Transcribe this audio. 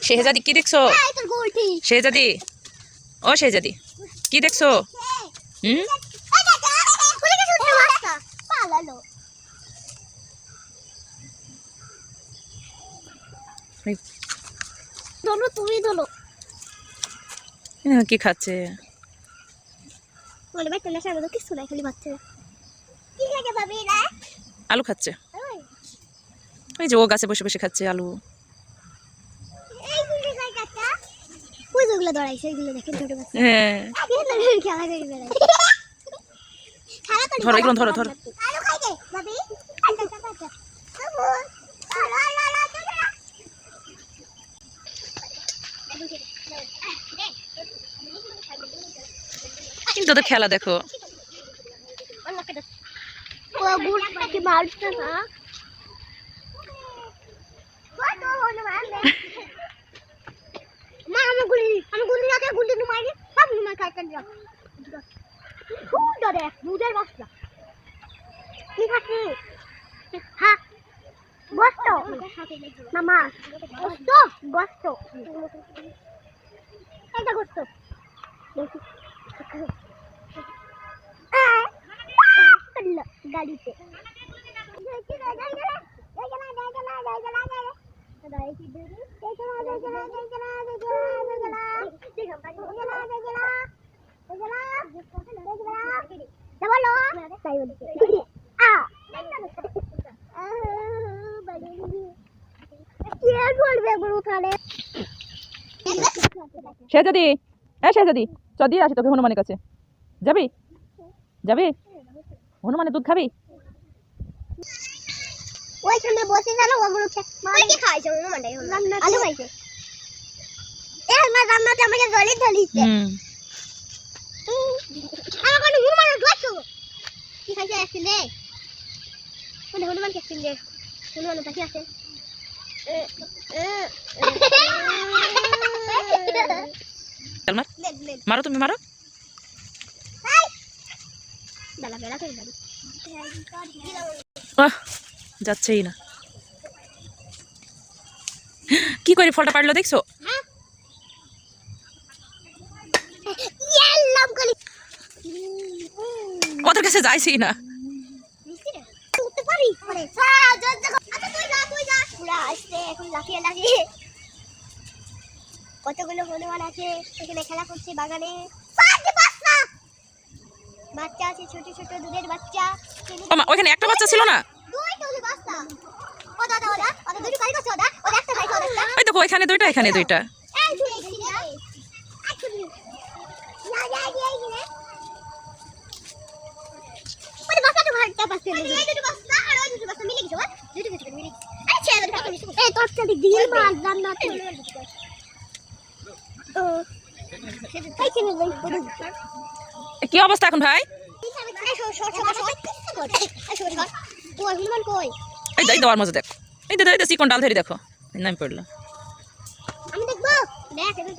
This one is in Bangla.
শেহজাদি কি দেখছো? শেহজাদি, ও শেহজাদি কি দেখছো? হুম, কি খাচ্ছে? আলু খাচ্ছে। ওই যে ও গাছে বসে বসে খাচ্ছে আলু। হ্যাঁ, ধরো এগুলো, ধরো ধরো। তোদের খেলা দেখো। গাড়িতে শেহজাদি, শেহজাদি চল দিয়ে আসি তোকে হনুমানের কাছে। যাবি? যাবি? হনুমানের দুধ খাবি? ওইখানে বসে গেল ওগুলো কি খাইছে হনুমানটাই আলু খাইছে। রান্নাতে আমাকে জলি ধরিছে। আমার কোনো হনুমান ধরছো কি খাইছে আসলে? কোন হনুমান কে আসলে? হনুমান পাখি আছে। মারো, তুমি মারো। যাচ্ছেই না। কি করে ফলটা পারলো দেখছো? ওদের কাছে যাইছি না। কতগুলো হনুমান আছে এখানে খেলা করছে বাগানে। বাচ্চা আছে, ছোট ছোট দুধের বাচ্চা। ওইখানে একটা বাচ্চা ছিল না? ওই দেখো ওইখানে দুইটা, এখানে দুইটা। কি অবস্থা এখন ভাই? এই দেওয়ার মজা দেখো। এই দেখো চিকন ডাল ধরে দেখো নাম পড়লো। আমি দেখবো দেখ আমি